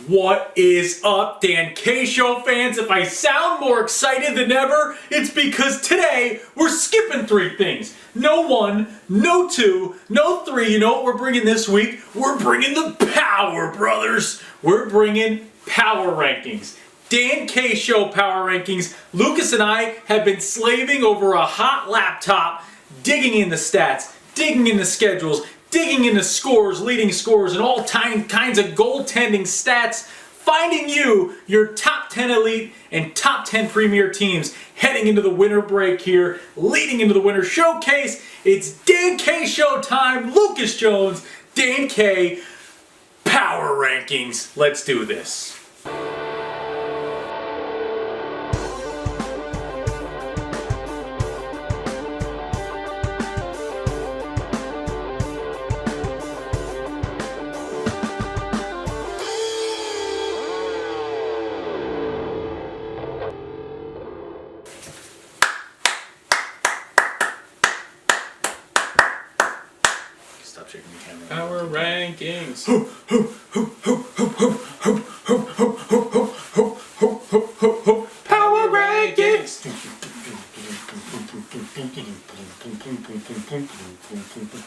What is up, Dan K Show fans? If I sound more excited than ever, it's because today we're skipping three things. No one, no two, no three. You know what we're bringing this week? We're bringing the power, brothers. We're bringing power rankings. Dan K Show power rankings. Lucas and I have been slaving over a hot laptop, digging in the stats, digging in the schedules, digging into scores, leading scores, and all kinds of goaltending stats, finding you your top 10 elite and top 10 premier teams heading into the winter break here, leading into the winter showcase. It's Dan K Show time. Lucas Jones, Dan K, power rankings. Let's do this. Stop shaking the camera. Power rankings. Power rankings.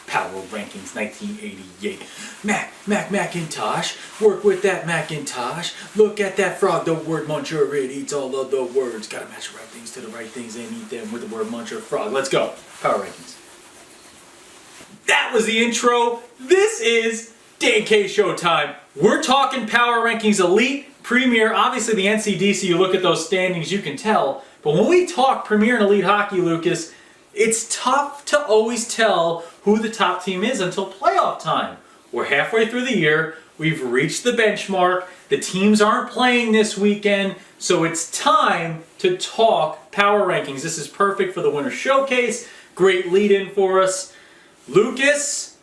Power rankings 1988. Macintosh. Work with that Macintosh. Look at that frog, the word muncher. It eats all of the words. Gotta match the right things to the right things and eat them with the word muncher. Frog. Let's go. Power rankings. That was the intro. This is Dan K Show time. We're talking power rankings, elite, premier. Obviously the NCDC, you look at those standings, you can tell. But when we talk premier and elite hockey, Lucas, it's tough to always tell who the top team is until playoff time. We're halfway through the year. We've reached the benchmark. The teams aren't playing this weekend. So it's time to talk power rankings. This is perfect for the winter showcase. Great lead in for us. Lucas,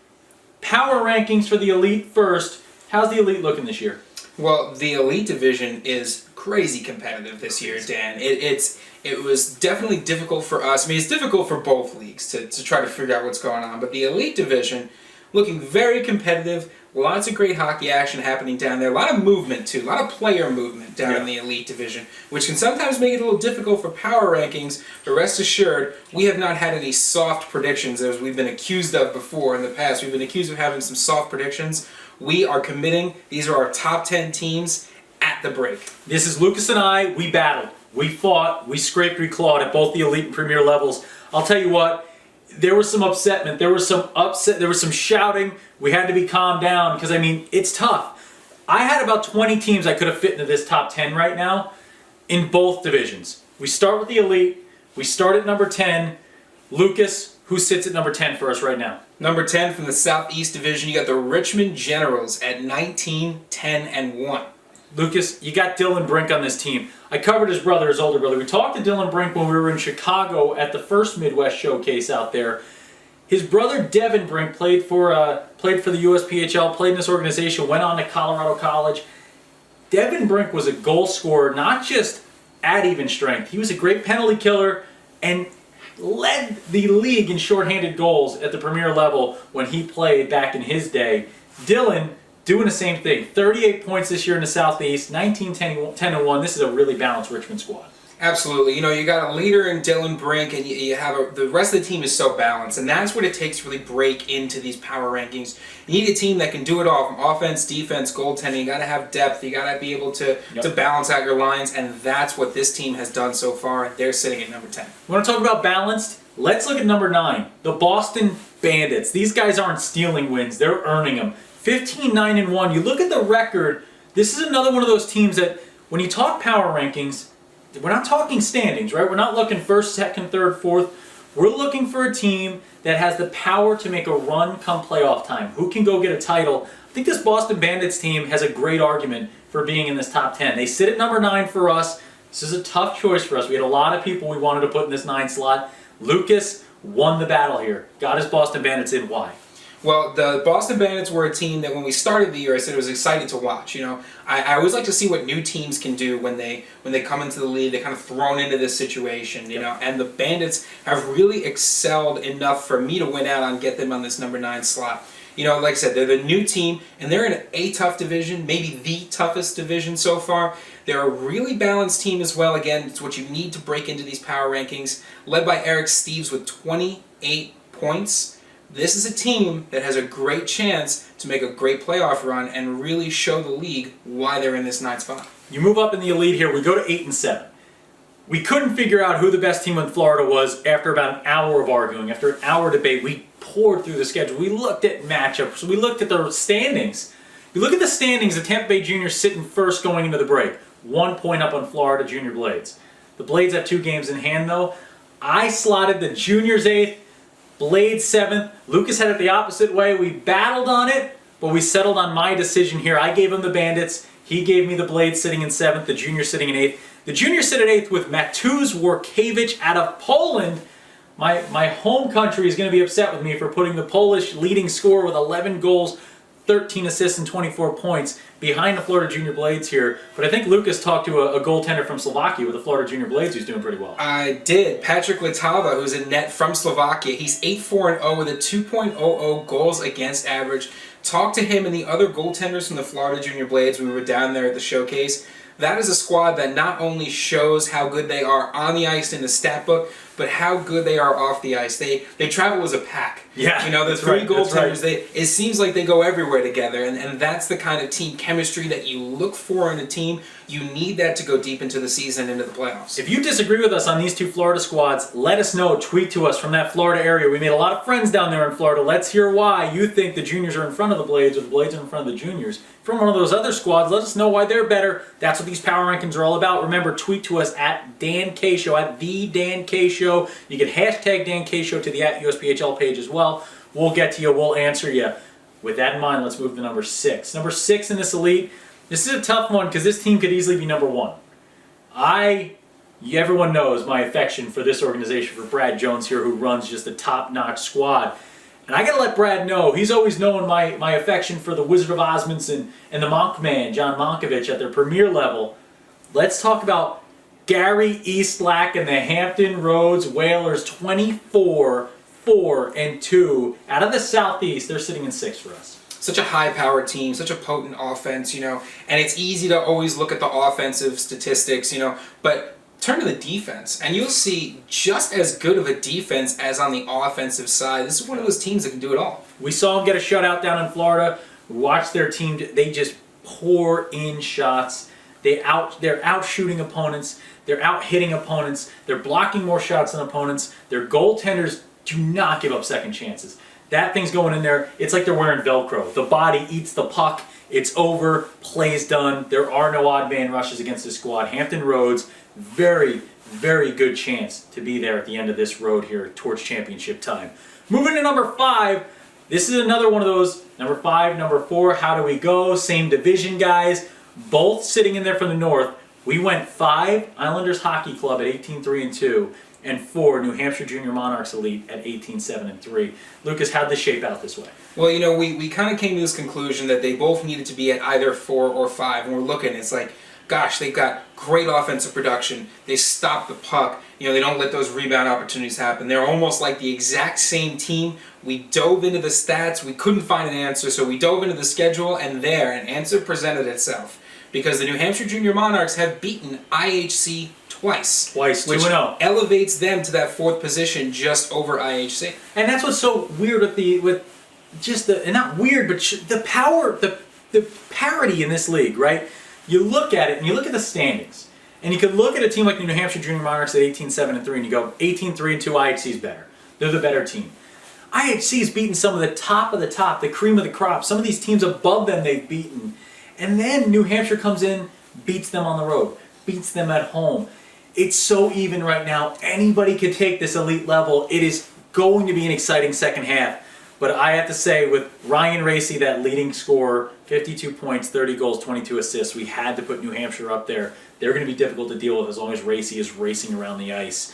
power rankings for the elite first. How's the elite looking this year? Well, the elite division is crazy competitive this year, Dan. It was definitely difficult for us. I mean, it's difficult for both leagues to try to figure out what's going on. But the elite division looking very competitive. Lots of great hockey action happening down there. A lot of movement, too. A lot of player movement down in the elite division, which can sometimes make it a little difficult for power rankings. But rest assured, we have not had any soft predictions as we've been accused of before in the past. We've been accused of having some soft predictions. We are committing. These are our top 10 teams at the break. This is Lucas and I. We battled. We fought. We scraped, we clawed at both the elite and premier levels. I'll tell you what. There was some upsetment. There was some upset. There was some shouting. We had to be calmed down because, I mean, it's tough. I had about 20 teams I could have fit into this top 10 right now in both divisions. We start with the elite. We start at number 10. Lucas, who sits at number 10 for us right now? Number 10 from the Southeast Division, you got the Richmond Generals at 19, 10, and 1. Lucas, you got Dylan Brink on this team. I covered his brother, his older brother. We talked to Dylan Brink when we were in Chicago at the first Midwest Showcase out there. His brother Devin Brink played for the USPHL, played in this organization, went on to Colorado College. Devin Brink was a goal scorer, not just at even strength. He was a great penalty killer and led the league in shorthanded goals at the premier level when he played back in his day. Dylan doing the same thing. 38 points this year in the Southeast, 19, 10, and 1. This is a really balanced Richmond squad. Absolutely. You know, you got a leader in Dylan Brink, and you have the rest of the team is so balanced, and that's what it takes to really break into these power rankings. You need a team that can do it all, from offense, defense, goaltending. You got to have depth. You got to be able to balance out your lines, and that's what this team has done so far. They're sitting at number 10. We want to talk about balanced? Let's look at number 9, the Boston Bandits. These guys aren't stealing wins. They're earning them. 15, 9, and 1. You look at the record, this is another one of those teams that, when you talk power rankings, we're not talking standings, right? We're not looking first, second, third, fourth. We're looking for a team that has the power to make a run come playoff time. Who can go get a title? I think this Boston Bandits team has a great argument for being in this top 10. They sit at number 9 for us. This is a tough choice for us. We had a lot of people we wanted to put in this 9 slot. Lucas won the battle here. Got his Boston Bandits in. Why? Well, the Boston Bandits were a team that when we started the year, I said it was exciting to watch. You know, I always like to see what new teams can do when they come into the league. They're kind of thrown into this situation, you know. And the Bandits have really excelled enough for me to win out on get them on this number 9 slot. You know, like I said, they're the new team, and they're in a tough division, maybe the toughest division so far. They're a really balanced team as well. Again, it's what you need to break into these power rankings. Led by Eric Steves with 28 points. This is a team that has a great chance to make a great playoff run and really show the league why they're in this 9th spot. You move up in the elite here. We go to 8 and 7. We couldn't figure out who the best team in Florida was after about an hour of arguing. After an hour of debate, we poured through the schedule. We looked at matchups. We looked at the standings. You look at the standings, the Tampa Bay Juniors sitting first going into the break. 1 point up on Florida Junior Blades. The Blades have 2 games in hand, though. I slotted the Juniors 8th, Blades 7th. Lucas had it the opposite way. We battled on it, but we settled on my decision here. I gave him the Bandits. He gave me the Blades sitting in 7th, the Juniors sitting in 8th. The Juniors sit at 8th with Mateusz Workiewicz out of Poland. My home country is going to be upset with me for putting the Polish leading scorer with 11 goals, 13 assists, and 24 points behind the Florida Junior Blades here. But I think Lucas talked to a goaltender from Slovakia with the Florida Junior Blades who's doing pretty well. I did. Patrick Letava, who's in net from Slovakia. He's 8-4-0 with a 2.00 goals against average. Talked to him and the other goaltenders from the Florida Junior Blades. We were down there at the showcase. That is a squad that not only shows how good they are on the ice in the stat book, but how good they are off the ice. They travel as a pack. Yeah, you know, the three goaltenders, it seems like they go everywhere together, and that's the kind of team chemistry that you look for in a team. You need that to go deep into the season, into the playoffs. If you disagree with us on these 2 Florida squads, let us know. Tweet to us from that Florida area. We made a lot of friends down there in Florida. Let's hear why you think the Juniors are in front of the Blades or the Blades are in front of the Juniors. From one of those other squads, let us know why they're better. That's what these power rankings are all about. Remember, tweet to us at Dan K Show, at the Dan K Show. You can hashtag Dan K Show to the at USPHL page as well. We'll get to you. We'll answer you. With that in mind, let's move to number 6. Number 6 in this elite. This is a tough one because this team could easily be number 1. Everyone knows my affection for this organization, for Brad Jones here, who runs just a top-notch squad. And I got to let Brad know, he's always known my affection for the Wizard of Osmondson and the Monkman, John Monkovich, at their premier level. Let's talk about Gary Eastlack and the Hampton Roads Whalers, 24-4-2. Out of the Southeast, they're sitting in 6th for us. Such a high-powered team, such a potent offense, you know, and it's easy to always look at the offensive statistics, you know, but turn to the defense, and you'll see just as good of a defense as on the offensive side. This is one of those teams that can do it all. We saw them get a shutout down in Florida. We watched their team. They just pour in shots. They're out shooting opponents. They're out hitting opponents. They're blocking more shots than opponents. Their goaltenders do not give up second chances. That thing's going in there. It's like they're wearing Velcro. The body eats the puck. It's over. Play's done. There are no odd man rushes against this squad. Hampton Roads, very, very good chance to be there at the end of this road here towards championship time. Moving to number 5. This is another one of those. Number 5, number 4. How do we go? Same division, guys. Both sitting in there from the north. We went 5 Islanders Hockey Club at 18-3-2. And 4 New Hampshire Junior Monarchs Elite at 18-7-3. Lucas, how'd this shape out this way? Well, you know, we kind of came to this conclusion that they both needed to be at either 4 or 5. And we're looking, it's like, gosh, they've got great offensive production. They stop the puck. You know, they don't let those rebound opportunities happen. They're almost like the exact same team. We dove into the stats. We couldn't find an answer, so we dove into the schedule, and an answer presented itself. Because the New Hampshire Junior Monarchs have beaten IHC twice, 2-0. Which elevates them to that 4th position just over IHC. And that's what's so weird not weird, but the power, the parity in this league, right? You look at it and you look at the standings, and you can look at a team like the New Hampshire Junior Monarchs at 18-7-3, and you go 18-3-2. IHC's better. They're the better team. IHC's beaten some of the top, the cream of the crop. Some of these teams above them they've beaten, and then New Hampshire comes in, beats them on the road, beats them at home. It's so even right now. Anybody could take this elite level. It is going to be an exciting second half. But I have to say, with Ryan Racy, that leading scorer, 52 points, 30 goals, 22 assists, we had to put New Hampshire up there. They're going to be difficult to deal with as long as Racy is racing around the ice.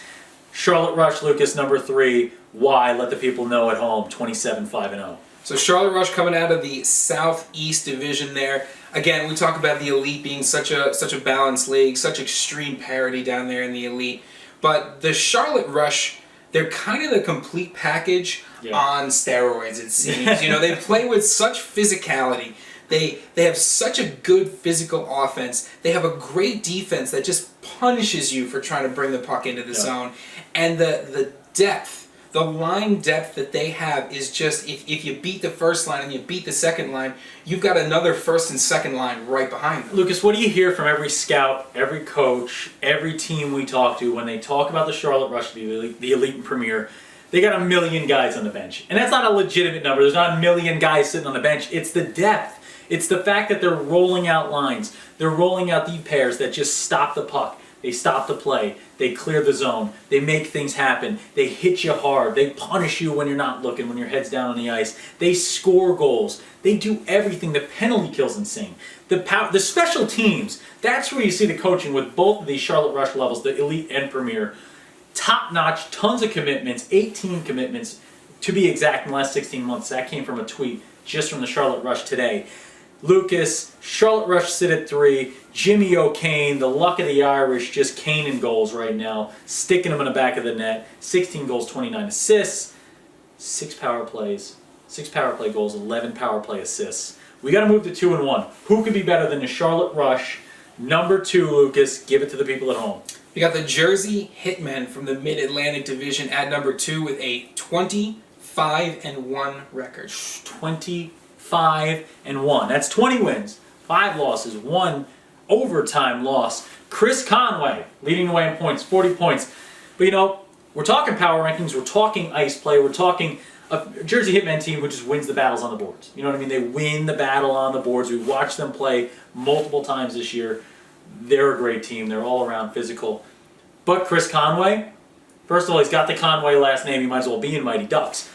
Charlotte Rush, Lucas, number 3. Why? Let the people know at home, 27-5-0. So Charlotte Rush coming out of the Southeast Division there. Again, we talk about the Elite being such a balanced league, such extreme parity down there in the Elite. But the Charlotte Rush, they're kind of the complete package Yeah. on steroids, it seems. They play with such physicality. They have such a good physical offense. They have a great defense that just punishes you for trying to bring the puck into the zone. And the depth, the line depth that they have is just, if you beat the first line and you beat the second line, you've got another first and second line right behind them. Lucas, what do you hear from every scout, every coach, every team we talk to when they talk about the Charlotte Rush, the elite and premier? They got 1 million guys on the bench. And that's not a legitimate number. There's not 1 million guys sitting on the bench. It's the depth. It's the fact that they're rolling out lines. They're rolling out the pairs that just stop the puck. They stop the play. They clear the zone. They make things happen. They hit you hard. They punish you when you're not looking, when your head's down on the ice. They score goals. They do everything. The penalty kill's insane. The special teams, that's where you see the coaching with both of these Charlotte Rush levels, the elite and premier. Top-notch, tons of commitments, 18 commitments to be exact in the last 16 months. That came from a tweet just from the Charlotte Rush today. Lucas, Charlotte Rush sit at 3. Jimmy O'Kane, the luck of the Irish, just caning goals right now, sticking them in the back of the net. 16 goals, 29 assists, 6 power plays, 6 power play goals, 11 power play assists. We got to move to 2-1. Who could be better than the Charlotte Rush? Number 2, Lucas. Give it to the people at home. You got the Jersey Hitmen from the Mid-Atlantic Division at number 2 with a 25-1 record. 25-1. That's 20 wins, 5 losses, 1 overtime loss. Chris Conway leading the way in points, 40 points. But we're talking power rankings, we're talking ice play, we're talking a Jersey Hitmen team who just wins the battles on the boards. You know what I mean? They win the battle on the boards. We watched them play multiple times this year. They're a great team. They're all around physical. But Chris Conway, first of all, he's got the Conway last name. He might as well be in Mighty Ducks.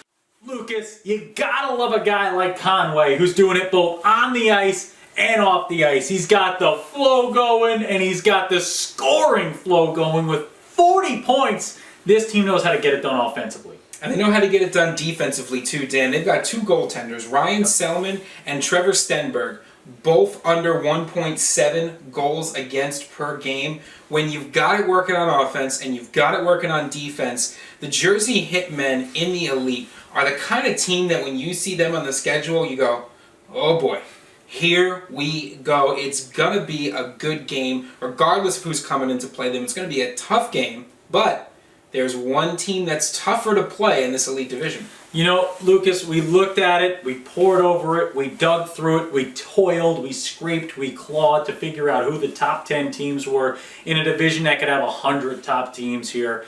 Lucas, you gotta love a guy like Conway who's doing it both on the ice and off the ice. He's got the flow going and he's got the scoring flow going with 40 points. This team knows how to get it done offensively. And they know how to get it done defensively too, Dan. They've got 2 goaltenders, Ryan Selman and Trevor Stenberg, both under 1.7 goals against per game. When you've got it working on offense and you've got it working on defense, the Jersey Hitmen in the elite are the kind of team that when you see them on the schedule, you go, oh boy, here we go. It's going to be a good game, regardless of who's coming in to play them. It's going to be a tough game, but there's one team that's tougher to play in this elite division. Lucas, we looked at it, we pored over it, we dug through it, we toiled, we scraped, we clawed to figure out who the top 10 teams were in a division that could have 100 top teams here.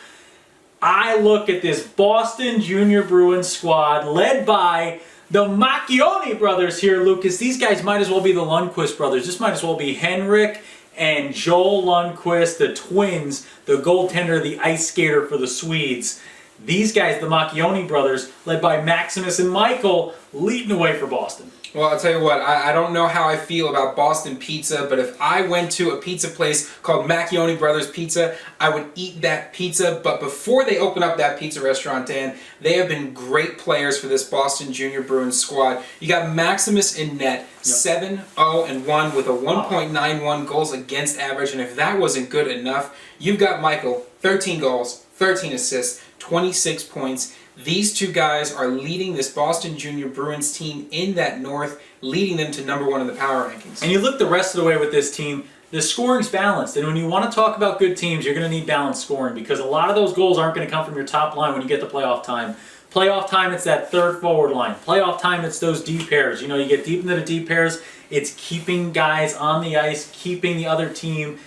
I look at this Boston Junior Bruins squad led by the Macchione brothers here, Lucas. These guys might as well be the Lundqvist brothers. This might as well be Henrik and Joel Lundqvist, the twins, the goaltender, the ice skater for the Swedes. These guys, the Macchione brothers, led by Maximus and Michael, leading the way for Boston. Well, I'll tell you what, I don't know how I feel about Boston pizza, but if I went to a pizza place called Macchione Brothers Pizza, I would eat that pizza. But before they open up that pizza restaurant, Dan, they have been great players for this Boston Junior Bruins squad. You got Maximus in net, 7-0-1 with a 1.91 goals against average. And if that wasn't good enough, you've got Michael, 13 goals, 13 assists, 26 points. These 2 guys are leading this Boston Junior Bruins team in that North, leading them to number 1 in the power rankings. And you look the rest of the way with this team, the scoring's balanced. And when you want to talk about good teams, you're going to need balanced scoring because a lot of those goals aren't going to come from your top line when you get to playoff time. Playoff time, it's that third forward line. Playoff time, it's those deep pairs. You get deep into the deep pairs, it's keeping guys on the ice, keeping the other team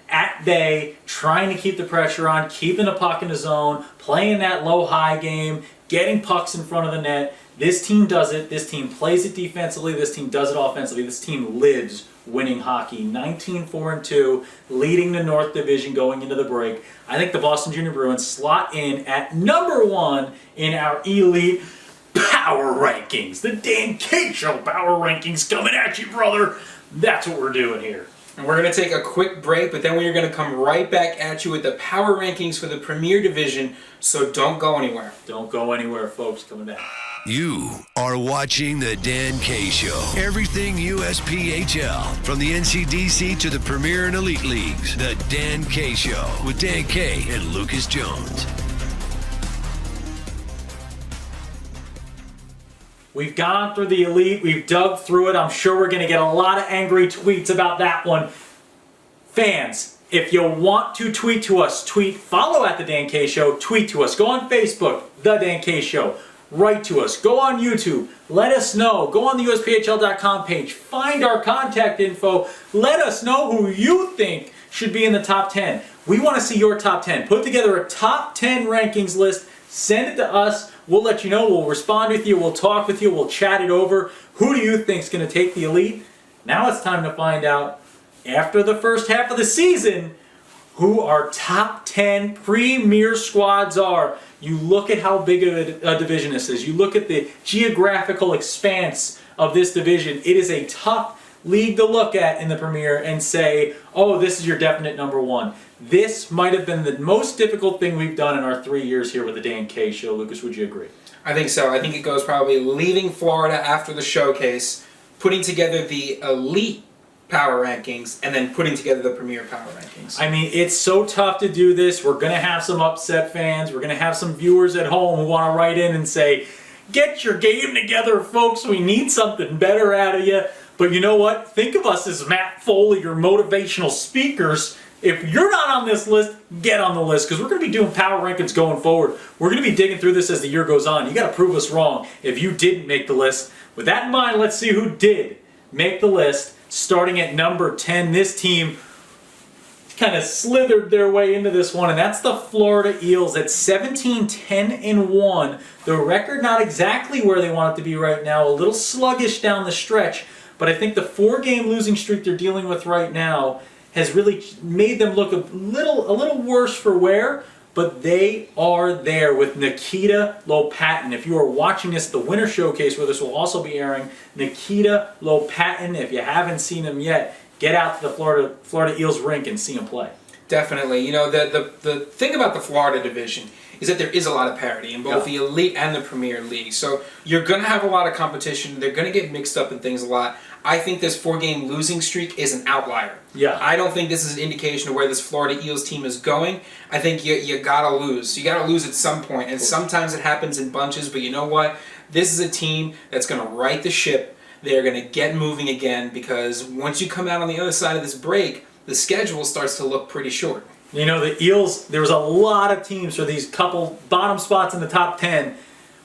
at bay, trying to keep the pressure on, keeping the puck in the zone, playing that low-high game, getting pucks in front of the net. This team does it. This team plays it defensively. This team does it offensively. This team lives winning hockey. 19-4-2, leading the North Division going into the break. I think the Boston Junior Bruins slot in at number 1 in our elite power rankings. The Dan K Show power rankings coming at you, brother. That's what we're doing here. And we're going to take a quick break, but then we are going to come right back at you with the power rankings for the Premier Division, so don't go anywhere. Don't go anywhere, folks. Coming back. You are watching The Dan K Show. Everything USPHL, from the NCDC to the Premier and Elite Leagues. The Dan K Show with Dan K and Lucas Jones. We've gone through the elite. We've dug through it. I'm sure we're going to get a lot of angry tweets about that one. Fans, if you want to tweet to us, follow at The Dan K Show, tweet to us. Go on Facebook, The Dan K Show. Write to us. Go on YouTube. Let us know. Go on the USPHL.com page. Find our contact info. Let us know who you think should be in the top 10. We want to see your top 10. Put together a top 10 rankings list. Send it to us. We'll let you know. We'll respond with you. We'll talk with you. We'll chat it over. Who do you think is going to take the elite? Now it's time to find out, after the first half of the season, who our top 10 premier squads are. You look at how big of a division this is. You look at the geographical expanse of this division. It is a tough league to look at in the Premier and say, oh, this is your definite number one. This might have been the most difficult thing we've done in our 3 years here with the Dan K Show. Lucas, would you agree? I think so. I think it goes probably leaving Florida after the showcase, putting together the elite power rankings, and then putting together the premier power rankings. I mean, it's so tough to do this. We're going to have some upset fans. We're going to have some viewers at home who want to write in and say, get your game together, folks. We need something better out of you. But you know what? Think of us as Matt Foley or motivational speakers. If you're not on this list, get on the list, because we're going to be doing power rankings going forward. We're going to be digging through this as the year goes on. You got to prove us wrong if you didn't make the list. With that in mind, let's see who did make the list. Starting at number 10, this team kind of slithered their way into this one, and that's the Florida Eels at 17-10-1. The record not exactly where they want it to be right now, a little sluggish down the stretch, but I think the 4-game losing streak they're dealing with right now has really made them look a little worse for wear, but they are there with Nikita Lopatin. If you are watching this, the Winter Showcase, where this will also be airing, Nikita Lopatin, if you haven't seen him yet, get out to the Florida Eels rink and see him play. Definitely. You know, the thing about the Florida division is that there is a lot of parity in both the Elite and the Premier League. So you're going to have a lot of competition. They're going to get mixed up in things a lot. I think this 4-game losing streak is an outlier. Yeah. I don't think this is an indication of where this Florida Eels team is going. I think you got to lose. You got to lose at some point, and sometimes it happens in bunches, but you know what? This is a team that's going to right the ship. They're going to get moving again, because once you come out on the other side of this break, the schedule starts to look pretty short. You know, the Eels, there was a lot of teams for these couple bottom spots in the top 10.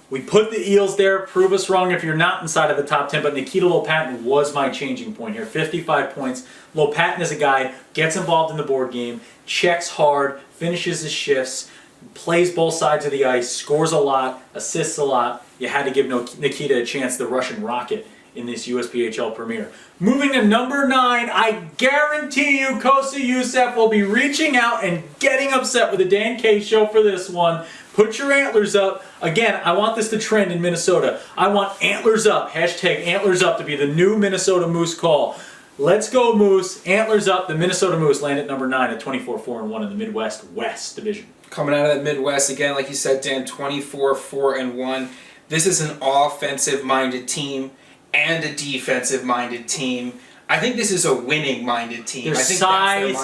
We put the Eels there. Prove us wrong if you're not inside of the top 10, but Nikita Lopatin was my changing point here. 55 points. Lopatin is a guy, gets involved in the board game, checks hard, finishes his shifts, plays both sides of the ice, scores a lot, assists a lot. You had to give Nikita a chance, the Russian Rocket, in this USPHL Premier. Moving to number 9, I guarantee you Kosa Youssef will be reaching out and getting upset with the Dan K Show for this one. Put your antlers up. Again, I want this to trend in Minnesota. I want antlers up. Hashtag antlers up to be the new Minnesota Moose call. Let's go Moose. Antlers up. The Minnesota Moose land at number 9 at 24-4-1 in the Midwest West Division. Coming out of the Midwest, again, like you said, Dan, 24-4-1. This is an offensive-minded team and a defensive-minded team. I think this is a winning-minded team. Their I think size,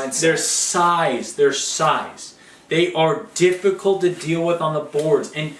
their size. They are difficult to deal with on the boards. And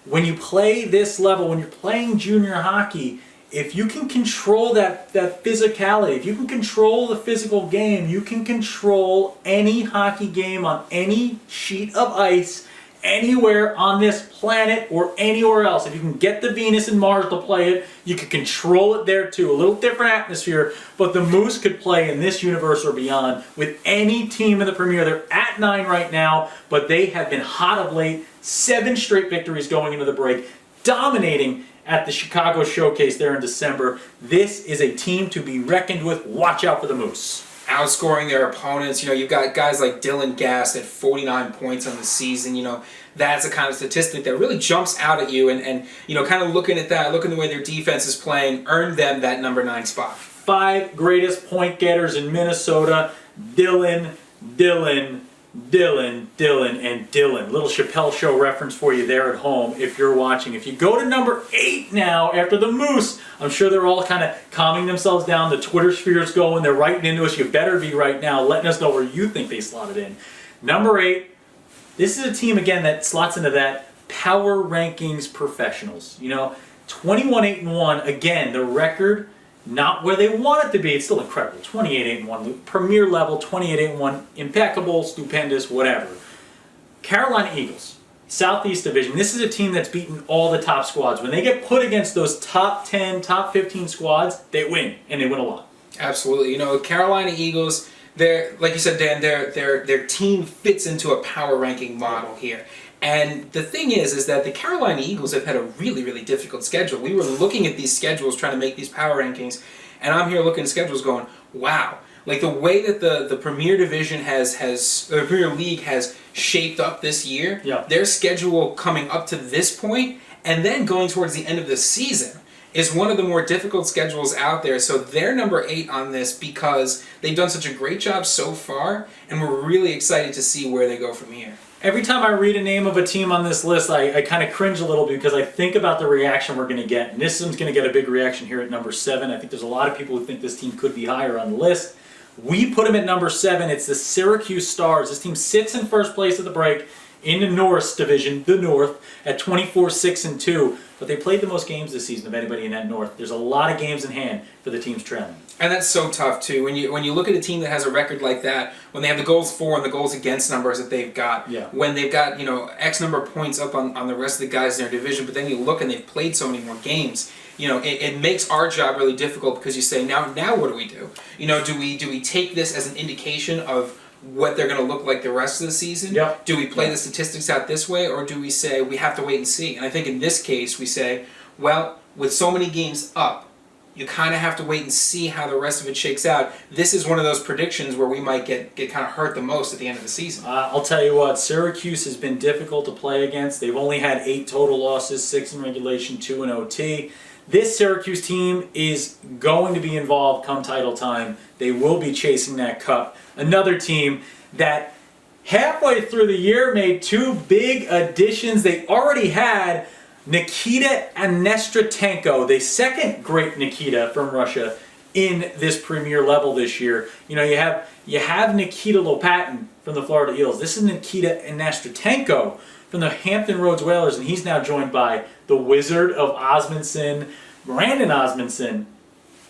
when you play this level, when you're playing junior hockey, if you can control that physicality, if you can control the physical game, you can control any hockey game on any sheet of ice, anywhere on this planet or anywhere else. If you can get the Venus and Mars to play it, you can control it there too. A little different atmosphere, but the Moose could play in this universe or beyond with any team in the Premier. They're at 9 right now, but they have been hot of late. 7 straight victories going into the break, dominating at the Chicago Showcase there in December. This is a team to be reckoned with. Watch out for the Moose. Outscoring their opponents. You know, you've got guys like Dylan Gass at 49 points on the season. You know, that's a kind of statistic that really jumps out at you, and you know, kind of looking at that, looking at the way their defense is playing, earned them that number 9 spot. 5 greatest point getters in Minnesota: Dylan, and Dylan. Little Chappelle Show reference for you there at home if you're watching. If you go to number 8 now, after the Moose, I'm sure they're all kind of calming themselves down. The Twitter sphere's going. They're writing into us. You better be right now, letting us know where you think they slotted in. Number 8, this is a team, again, that slots into that power rankings professionals. You know, 21-8-1. Again, the record not where they want it to be. It's still incredible. 28-8-1, premier level. 28-8-1, impeccable, stupendous, whatever. Carolina Eagles, Southeast Division. This is a team that's beaten all the top squads. When they get put against those top 10, top 15 squads, they win, and they win a lot. Absolutely. You know, Carolina Eagles, they're, like you said, Dan, their team fits into a power ranking model here. And the thing is that the Carolina Eagles have had a really, really difficult schedule. We were looking at these schedules trying to make these power rankings, and I'm here looking at schedules going, wow. Like the way that the Premier Division the Premier League has shaped up this year, their schedule coming up to this point, and then going towards the end of the season, is one of the more difficult schedules out there. So they're number 8 on this because they've done such a great job so far, and we're really excited to see where they go from here. Every time I read a name of a team on this list, I kind of cringe a little bit because I think about the reaction we're going to get. And this one's going to get a big reaction here at number 7. I think there's a lot of people who think this team could be higher on the list. We put them at number 7. It's the Syracuse Stars. This team sits in first place at the break in the North Division, the North, at 24-6-2. But they played the most games this season of anybody in that North. There's a lot of games in hand for the teams trailing. And that's so tough too. When you look at a team that has a record like that, when they have the goals for and the goals against numbers that they've got, when they've got X number of points up on the rest of the guys in their division, but then you look and they've played so many more games. It makes our job really difficult because you say now what do we do? Do we take this as an indication of what they're going to look like the rest of the season? Yep. Do we play the statistics out this way, or do we say we have to wait and see? And I think in this case we say, well, with so many games up, you kind of have to wait and see how the rest of it shakes out. This is one of those predictions where we might get kind of hurt the most at the end of the season. I'll tell you what, Syracuse has been difficult to play against. They've only had 8 total losses, 6 in regulation, 2 in OT. This Syracuse team is going to be involved come title time. They will be chasing that cup. Another team that halfway through the year made 2 big additions. They already had Nikita Anestratenko, the second great Nikita from Russia in this premier level this year. You have Nikita Lopatin from the Florida Eels. This is Nikita Anestratenko from the Hampton Roads Whalers, and he's now joined by the Wizard of Osmondson, Brandon Osmondson,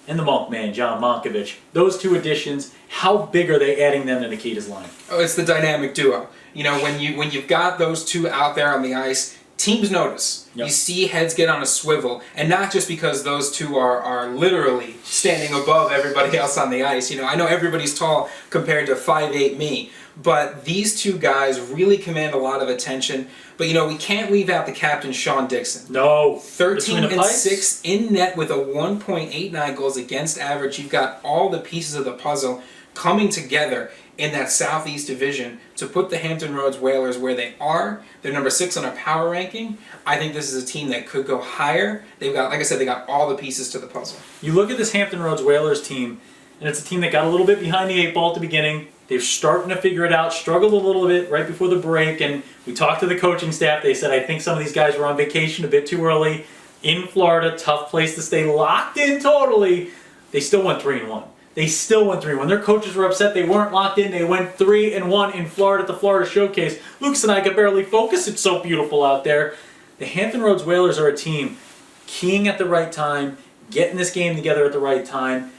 and the Monk Man, John Monkovich. Those 2 additions, how big are they adding them to Nikita's line? Oh, it's the dynamic duo. When you've got those 2 out there on the ice, teams notice. Yep. You see heads get on a swivel, and not just because those 2 are literally standing above everybody else on the ice. I know everybody's tall compared to 5'8" me, but these 2 guys really command a lot of attention. But we can't leave out the captain, Sean Dixon. No. 13-6 in net with a 1.89 goals against average. You've got all the pieces of the puzzle coming together in that Southeast Division to put the Hampton Roads Whalers where they are. They're number 6 on our power ranking. I think this is a team that could go higher. They've got, like I said, they got all the pieces to the puzzle. You look at this Hampton Roads Whalers team, and it's a team that got a little bit behind the 8 ball at the beginning. They're starting to figure it out, struggled a little bit right before the break, and we talked to the coaching staff. They said, I think some of these guys were on vacation a bit too early. In Florida, tough place to stay locked in totally. They still went 3-1. They still went 3-1. Their coaches were upset they weren't locked in. They went 3-1 in Florida at the Florida Showcase. Lucas and I could barely focus. It's so beautiful out there. The Hampton Roads Whalers are a team keying at the right time, getting this game together at the right time.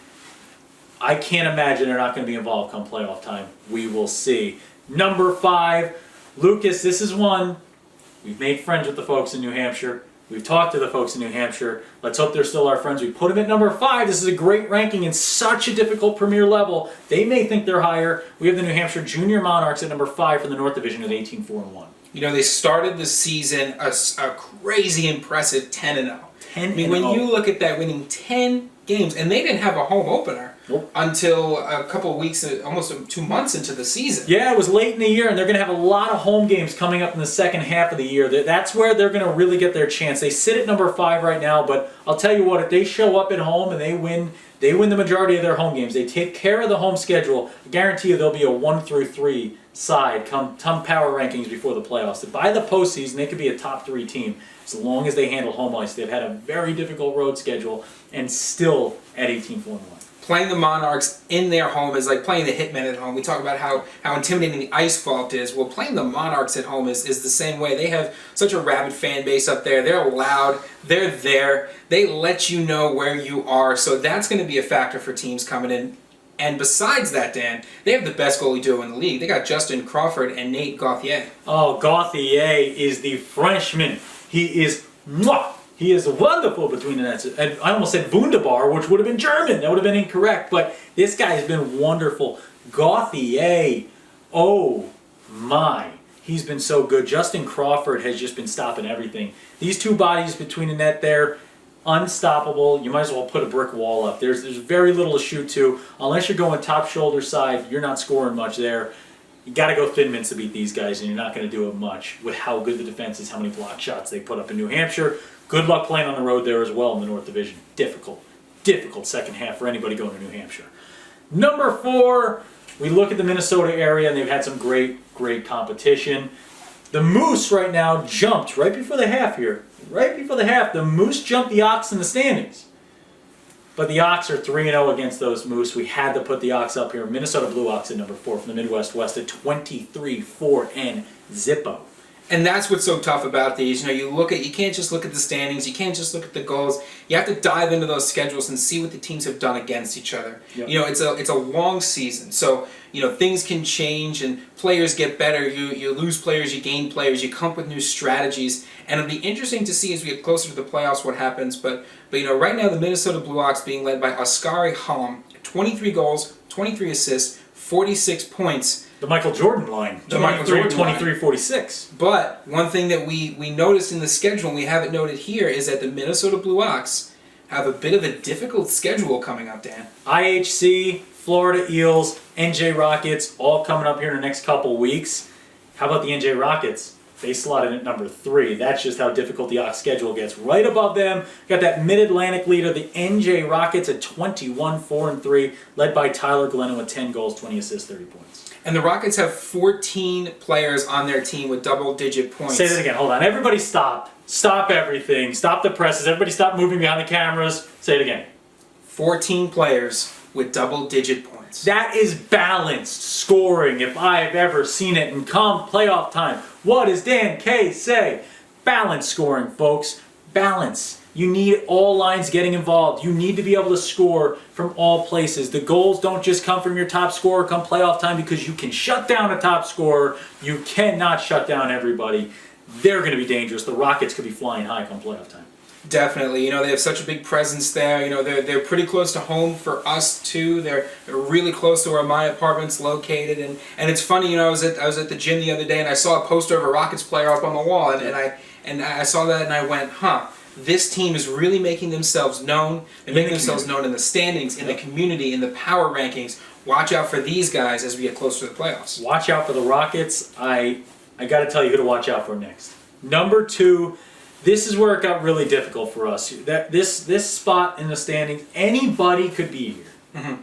I can't imagine they're not going to be involved come playoff time. We will see. Number 5, Lucas, this is one. We've made friends with the folks in New Hampshire. We've talked to the folks in New Hampshire. Let's hope they're still our friends. We put them at number 5. This is a great ranking in such a difficult premier level. They may think they're higher. We have the New Hampshire Junior Monarchs at number 5 from the North Division at 18-4-1. They started the season a crazy impressive 10-0. 10-0. When you look at that, winning 10 games, and they didn't have a home opener until a couple of weeks, almost 2 months into the season. Yeah, it was late in the year, and they're going to have a lot of home games coming up in the second half of the year. That's where they're going to really get their chance. They sit at number 5 right now, but I'll tell you what, if they show up at home and they win the majority of their home games, they take care of the home schedule, I guarantee you there'll be a 1-3 side come power rankings before the playoffs. By the postseason, they could be a top 3 team as long as they handle home ice. They've had a very difficult road schedule and still at 18-4-1. playing the Monarchs in their home is like playing the Hitmen at home. We talk about how intimidating the ice fault is. Well, playing the Monarchs at home is the same way. They have such a rabid fan base up there. They're loud. They're there. They let you know where you are. So that's going to be a factor for teams coming in. And besides that, Dan, they have the best goalie duo in the league. They got Justin Crawford and Nate Gauthier. Oh, Gauthier is the Frenchman. He is mwah! He is wonderful between the nets. And I almost said Wunderbar, which would have been German. That would have been incorrect. But this guy has been wonderful. Gauthier, oh my. He's been so good. Justin Crawford has just been stopping everything. These two bodies between the net there, unstoppable. You might as well put a brick wall up. There's very little to shoot to. Unless you're going top shoulder side, you're not scoring much there. You got to go thin mints to beat these guys, and you're not going to do it much with how good the defense is, how many block shots they put up in New Hampshire. Good luck playing on the road there as well in the North Division. Difficult second half for anybody going to New Hampshire. Number 4, we look at the Minnesota area, and they've had some great competition. The Moose right now jumped right before the half here. Right before the half, the Moose jumped the Ox in the standings. But the Ox are 3-0 against those Moose. We had to put the Ox up here. Minnesota Blue Ox at number 4 from the Midwest West at 23-4 and Zippo. And that's what's so tough about these. You can't just look at the standings. You can't just look at the goals. You have to dive into those schedules and see what the teams have done against each other. Yep. It's a long season. So, things can change and players get better. You lose players, you gain players, you come up with new strategies. And it'll be interesting to see as we get closer to the playoffs what happens. But right now the Minnesota Blue Ox being led by Oskari Hallam, 23 goals, 23 assists, 46 points. The Michael Jordan line. 23-46. But one thing that we noticed in the schedule, and we have it noted here, is that the Minnesota Blue Ox have a bit of a difficult schedule coming up, Dan. IHC, Florida Eels, NJ Rockets, all coming up here in the next couple weeks. How about the NJ Rockets? They slotted at number 3. That's just how difficult the Ox schedule gets. Right above them, got that Mid-Atlantic leader, the NJ Rockets at 21-4-3, led by Tyler Glennon with 10 goals, 20 assists, 30 points. And the Rockets have 14 players on their team with double-digit points. Say that again. Hold on. Everybody stop. Stop everything. Stop the presses. Everybody stop moving behind the cameras. Say it again. 14 players with double-digit points. That is balanced scoring if I've ever seen it. And come playoff time, what does Dan K say? Balanced scoring, folks. Balance. You need all lines getting involved. You need to be able to score from all places. The goals don't just come from your top scorer come playoff time because you can shut down a top scorer. You cannot shut down everybody. They're going to be dangerous. The Rockets could be flying high come playoff time. Definitely. They have such a big presence there. They're pretty close to home for us too. They're really close to where my apartment's located. And it's funny, I was at the gym the other day and I saw a poster of a Rockets player up on the wall and I saw that and I went, this team is really making themselves known. They're making themselves known in the standings, in the community, in the power rankings. Watch out for these guys as we get closer to the playoffs. Watch out for the Rockets. I got to tell you who to watch out for next. Number 2, this is where it got really difficult for us. This spot in the standings, anybody could be here. Mm-hmm.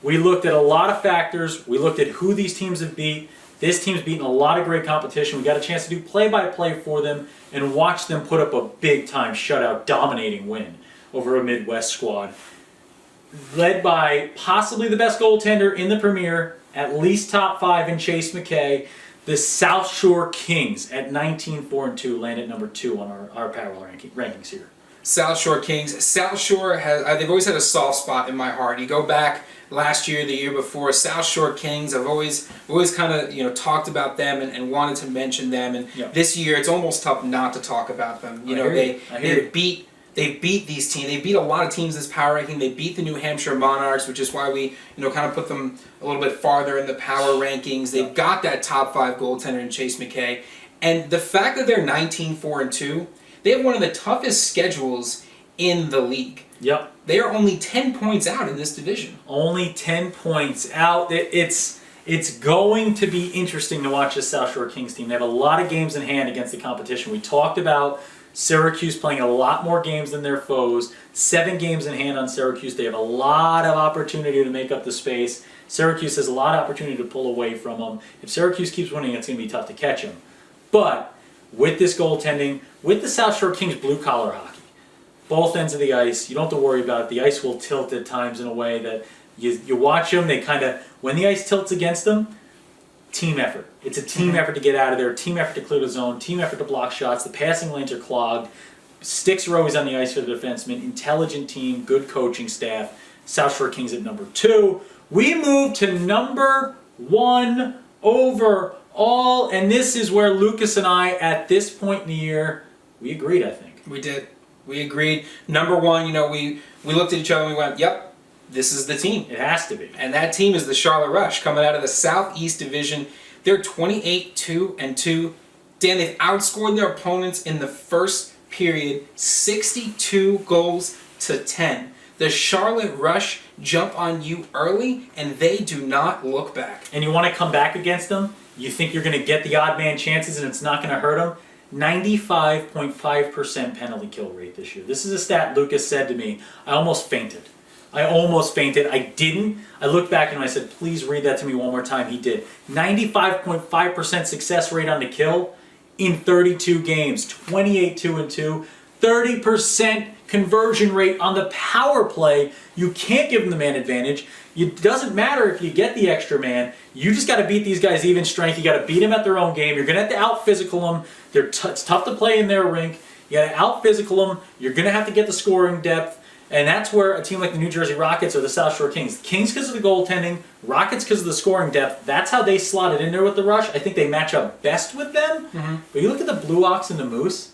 We looked at a lot of factors. We looked at who these teams have beat. This team's beaten a lot of great competition. We got a chance to do play-by-play for them and watch them put up a big-time shutout, dominating win over a Midwest squad. Led by possibly the best goaltender in the Premier, at least top 5 in Chase McKay. The South Shore Kings at 19-4-2 land at number 2 on our power rankings here. South Shore Kings. South Shore they've always had a soft spot in my heart. You go back last year, the year before, South Shore Kings. I've always kind of talked about them and wanted to mention them. And this year, it's almost tough not to talk about them. They beat these teams. They beat a lot of teams this power ranking. They beat the New Hampshire Monarchs, which is why we kind of put them a little bit farther in the power rankings. They've got that top 5 goaltender in Chase McKay, and the fact that they're 19-4-2. They have one of the toughest schedules in the league. Yep. They are only 10 points out in this division. Only 10 points out. It's going to be interesting to watch this South Shore Kings team. They have a lot of games in hand against the competition. We talked about Syracuse playing a lot more games than their foes. 7 games in hand on Syracuse. They have a lot of opportunity to make up the space. Syracuse has a lot of opportunity to pull away from them. If Syracuse keeps winning, it's going to be tough to catch them. But with this goaltending, with the South Shore Kings blue-collar hockey, both ends of the ice, you don't have to worry about it. The ice will tilt at times in a way that You watch them, they kind of, when the ice tilts against them, team effort. It's a team effort to get out of there, team effort to clear the zone, team effort to block shots. The passing lanes are clogged. Sticks are always on the ice for the defensemen. Intelligent team, good coaching staff. South Shore Kings at number 2. We move to number 1 overall, and this is where Lucas and I, at this point in the year, we agreed, I think. We did. We agreed. Number 1, we looked at each other and we went, yep, this is the team. It has to be. And that team is the Charlotte Rush, coming out of the Southeast Division. They're 28-2-2. Dan, they've outscored their opponents in the first period 62 goals to 10. The Charlotte Rush jump on you early, and they do not look back. And you want to come back against them? You think you're going to get the odd man chances and it's not going to hurt them? 95.5% penalty kill rate this year. This is a stat Lucas said to me. I almost fainted. I didn't. I looked back and I said, please read that to me one more time. He did. 95.5% success rate on the kill in 32 games. 28-2-2. 30% conversion rate on the power play. You can't give them the man advantage. It doesn't matter if you get the extra man. You just got to beat these guys even strength. You got to beat them at their own game. You're going to have to out-physical them. It's tough to play in their rink. You got to out-physical them. You're going to have to get the scoring depth. And that's where a team like the New Jersey Rockets or the South Shore Kings, Kings because of the goaltending, Rockets because of the scoring depth, that's how they slotted in there with the Rush. I think they match up best with them. Mm-hmm. But you look at the Blue Ox and the Moose,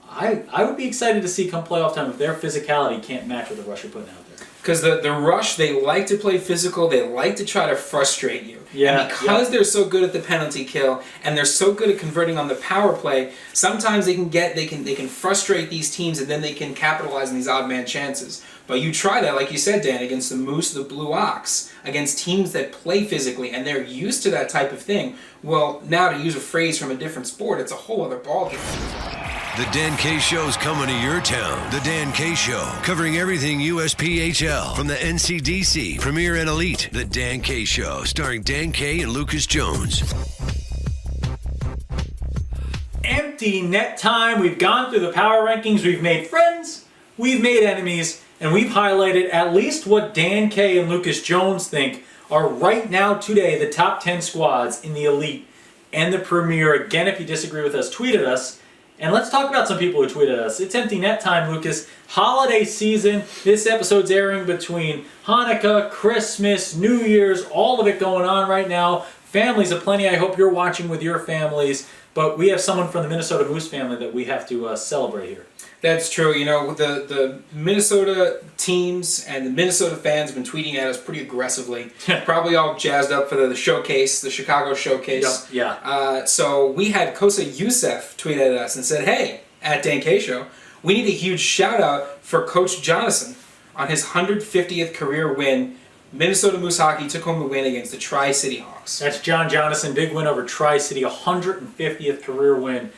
I would be excited to see come playoff time if their physicality can't match what the Rush are putting out there. Because the Rush, they like to play physical. They like to try to frustrate you. Yeah. And because they're so good at the penalty kill and they're so good at converting on the power play, sometimes they can frustrate these teams and then they can capitalize on these odd man chances. But you try that, like you said, Dan, against the Moose, the Blue Ox, against teams that play physically and they're used to that type of thing. Well, now to use a phrase from a different sport, it's a whole other ballgame. The Dan K Show's coming to your town. The Dan K Show, covering everything USPHL from the NCDC, Premier and Elite. The Dan K Show, starring Dan K and Lucas Jones. Empty net time. We've gone through the power rankings. We've made friends. We've made enemies. And we've highlighted at least what Dan K and Lucas Jones think are right now today the top 10 squads in the Elite and the Premier. Again, if you disagree with us, tweet at us. And let's talk about some people who tweeted us. It's empty net time, Lucas. Holiday season. This episode's airing between Hanukkah, Christmas, New Year's, all of it going on right now. Families aplenty. I hope you're watching with your families. But we have someone from the Minnesota Moose family that we have to celebrate here. That's true. The Minnesota teams and the Minnesota fans have been tweeting at us pretty aggressively. Probably all jazzed up for the showcase, the Chicago showcase. Yep, yeah. So we had Kosa Youssef tweet at us and said, hey, at Dan K Show, we need a huge shout out for Coach Jonathan on his 150th career win. Minnesota Moose Hockey took home the win against the Tri-City Hawks. That's John Jonathan, big win over Tri-City, 150th career win.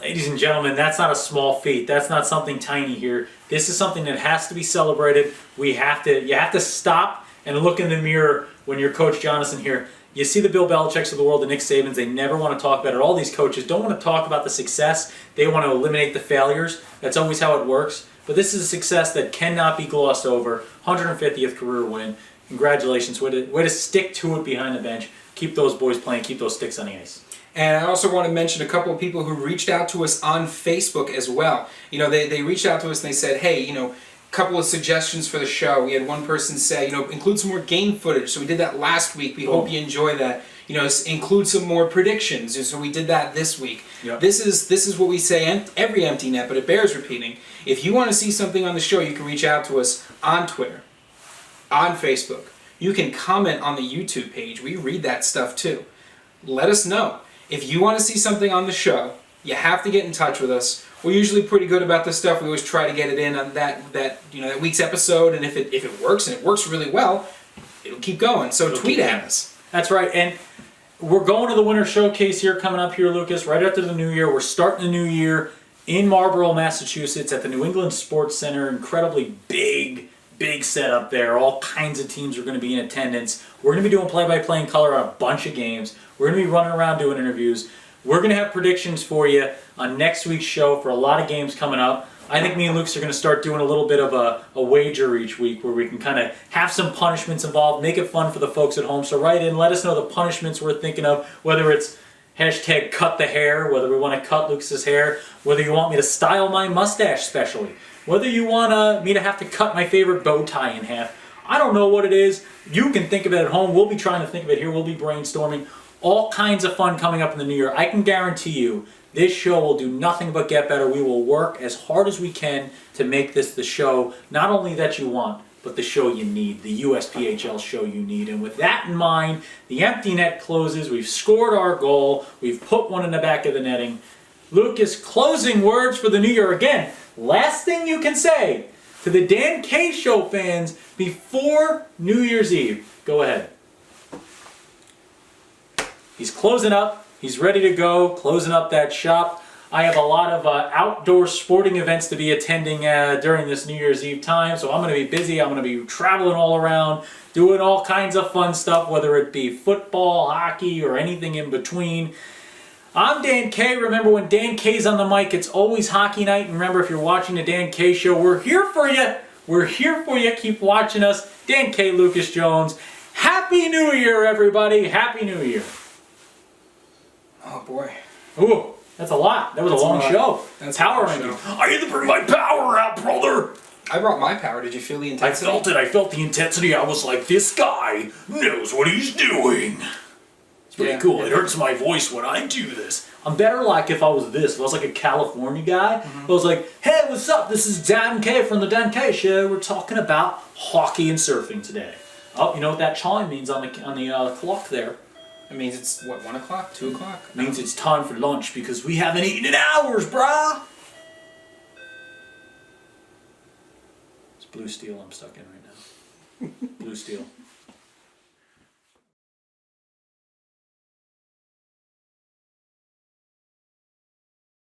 Ladies and gentlemen, that's not a small feat. That's not something tiny here. This is something that has to be celebrated. You have to stop and look in the mirror when you're Coach Jonathan here. You see the Bill Belichick's of the world, the Nick Sabans, they never want to talk about it. All these coaches don't want to talk about the success. They want to eliminate the failures. That's always how it works. But this is a success that cannot be glossed over. 150th career win. Congratulations. Way to stick to it behind the bench. Keep those boys playing. Keep those sticks on the ice. And I also want to mention a couple of people who reached out to us on Facebook as well. They reached out to us and they said, hey, a couple of suggestions for the show. We had one person say, include some more game footage. So we did that last week. We hope you enjoy that. Include some more predictions. And so we did that this week. Yep. This is what we say every empty net, but it bears repeating. If you want to see something on the show, you can reach out to us on Twitter, on Facebook. You can comment on the YouTube page. We read that stuff too. Let us know. If you want to see something on the show, you have to get in touch with us. We're usually pretty good about this stuff. We always try to get it in on that week's episode, and if it works, and it works really well, it'll keep going. So tweet at us. That's right. And we're going to the Winter Showcase here coming up here, Lucas, right after the New Year. We're starting the New Year in Marlborough, Massachusetts at the New England Sports Center. Incredibly big setup there. All kinds of teams are going to be in attendance. We're going to be doing play-by-play in color on a bunch of games. We're going to be running around doing interviews. We're going to have predictions for you on next week's show for a lot of games coming up. I think me and Lucas are going to start doing a little bit of a wager each week where we can kind of have some punishments involved, make it fun for the folks at home. So write in, let us know the punishments we're thinking of, whether it's hashtag cut the hair, whether we want to cut Lucas's hair, whether you want me to style my mustache specially, whether you want me to have to cut my favorite bow tie in half. I don't know what it is. You can think of it at home. We'll be trying to think of it here. We'll be brainstorming. All kinds of fun coming up in the new year. I can guarantee you this show will do nothing but get better. We will work as hard as we can to make this the show, not only that you want, but the show you need, the USPHL show you need. And with that in mind, the empty net closes. We've scored our goal. We've put one in the back of the netting. Lucas, closing words for the new year. Again, last thing you can say to the Dan K Show fans before New Year's Eve. Go ahead. He's closing up. He's ready to go, closing up that shop. I have a lot of outdoor sporting events to be attending during this New Year's Eve time, so I'm going to be busy. I'm going to be traveling all around, doing all kinds of fun stuff, whether it be football, hockey, or anything in between. I'm Dan K. Remember, when Dan K's on the mic, it's always hockey night. And remember, if you're watching the Dan K Show, we're here for you. We're here for you. Keep watching us. Dan K, Lucas Jones. Happy New Year, everybody. Happy New Year. Oh boy. Ooh, that's a lot. That was a long show. That's power a long ranking. show. I had to bring my power out, brother. I brought my power. Did you feel the I intensity? felt it. I felt the intensity. I was like, this guy knows what he's doing. It's pretty cool. It hurts my voice when I do this. I'm better like if I was this. If I was like a California guy, I was like, hey, what's up? This is Dan K from the Dan K Show. We're talking about hockey and surfing today. Oh, you know what that chime means on the clock there? It means it's, what, 1 o'clock? 2 o'clock? It means it's time for lunch because we haven't eaten in hours, brah. It's Blue Steel I'm stuck in right now. Blue Steel.